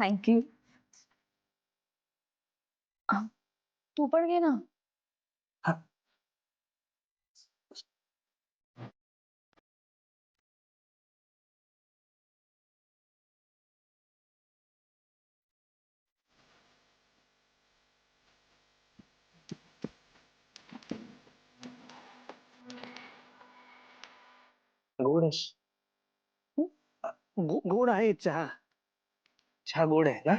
Thank you. तू पण घे ना. हा. गोड आहे. हं? गोड आहे चहा. चहा गोड आहे ना.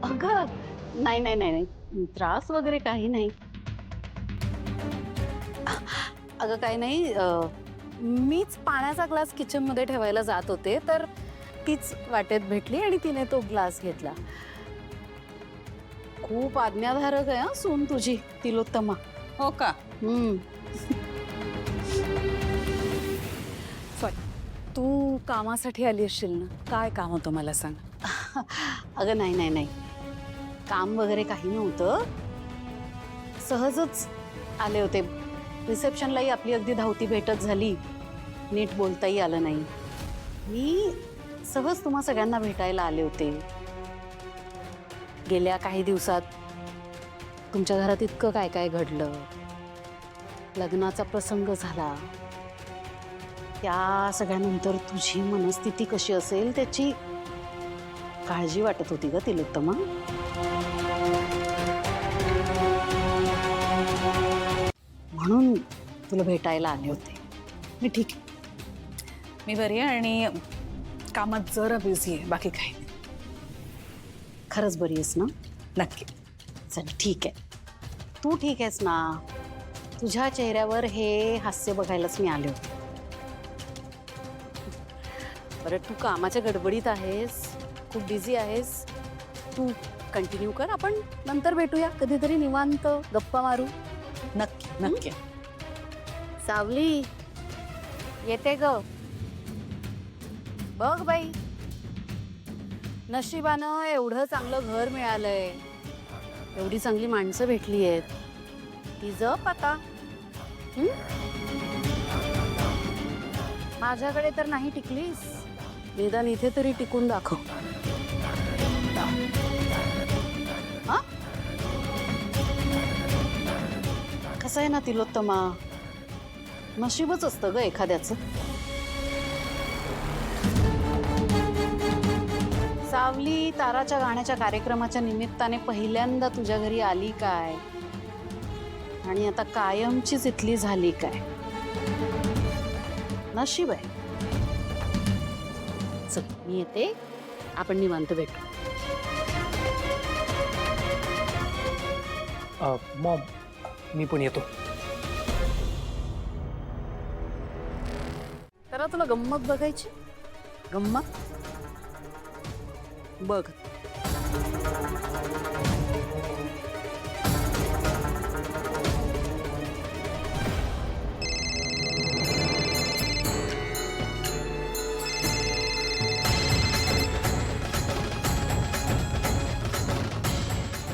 अगं नाही नाही नाही नाही त्रास वगैरे काही नाही. अगं काही नाही, मीच पाण्याचा ग्लास किचन मध्ये ठेवायला जात होते तर तीच वाटेत भेटली आणि तिने तो ग्लास घेतला. खूप आज्ञाधारक आहे सून तुझी तिलोत्तमा. हो का? तू कामासाठी आली असशील ना? काय काम होतं मला सांग. अगं नाही नाही नाही, काम वगैरे काही नव्हतं, सहजच आले होते. रिसेप्शनलाही आपली अगदी धावती भेटच झाली, नीट बोलताही आलं नाही. मी सहज तुम्हा सगळ्यांना भेटायला आले होते. गेल्या काही दिवसात तुमच्या घरात इतकं काय काय घडलं, लग्नाचा प्रसंग झाला, त्या सगळ्यानंतर तुझी मनस्थिती कशी असेल त्याची काळजी वाटत होती ग तिलोत्तमा. म्हणून तुला भेटायला आले होते. मी ठीक आहे, मी बरी आहे आणि कामात जरा बिझी आहे, बाकी काही नाही. खरंच बरी आहेस ना? नक्की. चल ठीक आहे, तू ठीक आहेस ना? तुझ्या चेहऱ्यावर हे हास्य बघायलाच मी आले होते. बरं, तू कामाच्या गडबडीत आहेस, खूप बिझी आहेस, तू कंटिन्यू कर, आपण नंतर भेटूया कधीतरी निवांत गप्पा मारू. नक्की नक्की. सावली येते ग. बघ बाई, नशिबानं एवढं चांगलं घर मिळालंय, एवढी चांगली माणसं भेटली आहेत, ती जप आता. माझ्याकडे तर नाही टिकलीस, निदान इथे तरी टिकून दाखव. हा? कसं आहे ना तिलोत्तमा, नशीबच असतं ग एखाद्याचं. सावली ताराच्या गाण्याच्या कार्यक्रमाच्या निमित्ताने पहिल्यांदा तुझ्या घरी आली काय, आणि आता कायमचीच इथली झाली काय. नशीब आहे. चल मी येते, आपण निवांत भेटू. मॉम, मी पण येतो. तर तुला गंमत बघायची? गंमत बघ.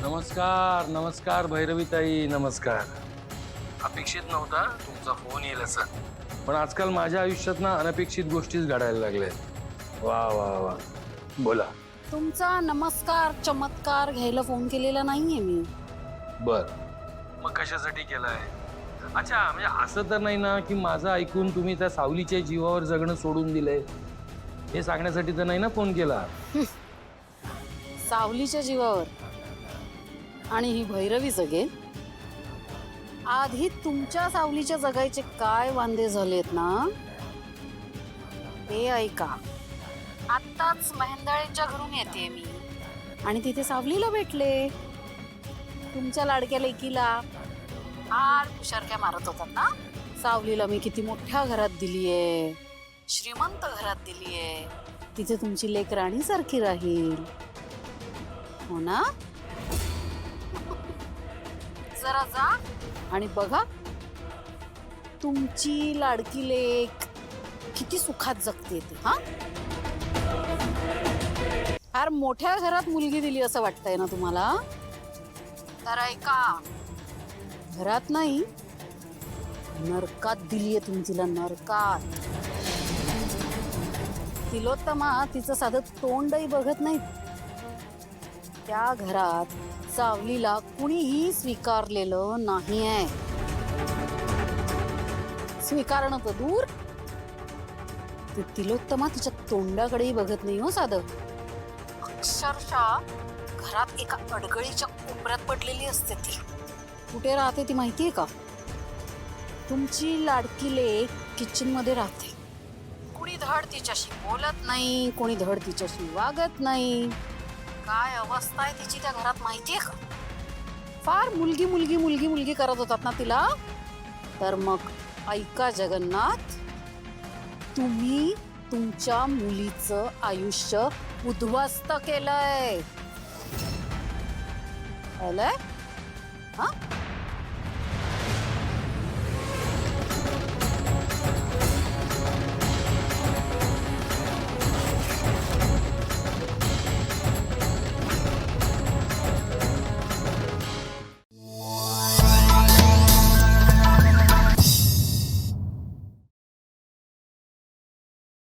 नमस्कार नमस्कार भैरवीताई, नमस्कार. अपेक्षित नव्हता तुमचा फोन येईल असं, पण आजकाल माझ्या आयुष्यात ना अनपेक्षित गोष्टीच घडायला लागल्या. वा वा वा, बोला. तुमचा नमस्कार चमत्कार घ्यायला फोन केलेला नाहीये मी. बर, मग कशासाठी केलाय? अच्छा, म्हणजे असं तर नाही ना की माझं ऐकून तुम्ही त्या सावलीच्या जीवावर जगणं सोडून दिलंय, हे सांगण्यासाठी तर नाही ना फोन केला? सावलीच्या जीवावर आणि ही भैरवी जगेल? आधी तुमच्या सावलीच्या जगायचे काय वांदे झालेत ना, ते ऐका. आत्ताच महेंदळेंच्या घरून येते मी आणि तिथे सावलीला भेटले. तुमच्या लाडक्या लेकीला फार हुशारक्या मारत होतात ना. सावलीला मी किती मोठ्या घरात दिलीये, श्रीमंत घरात दिलीये, तिथे तुमची लेक राणीसारखी राहील. हो ना? जरा जा आणि बघा तुमची लाडकी लेक किती सुखात जगते ते. हा, फार मोठ्या घरात मुलगी दिली असं वाटतंय ना तुम्हाला? तर ऐका, घरात नाही नरकात दिलीये तुम्ही तिला, नरकात. तिलोत्तमा तिचं साधं तोंडही बघत नाही. त्या घरात सावलीला कुणीही स्वीकारलेलं नाहीये. स्वीकारणं तर दूर, ती तिलोत्तमा तिच्या तोंडाकडेही बघत नाही हो साधं. अक्षरशः घरात एका अडगळीच्या कोपऱ्यात पडलेली असते ती. कुठे राहते ती माहितीये का? तुमची लाडकी लेक किचन मध्ये राहते. कुणी धड तिच्याशी बोलत नाही, कोणी धड तिच्याशी वागत नाही. काय अवस्था आहे तिची त्या घरात माहितीये का? फार मुलगी मुलगी मुलगी मुलगी करत होतात ना तिला. तर मग ऐका जगन्नाथ, तुम्ही तुमच्या मुलीचं आयुष्य उद्ध्वस्त केलंय. कळलंय? हा,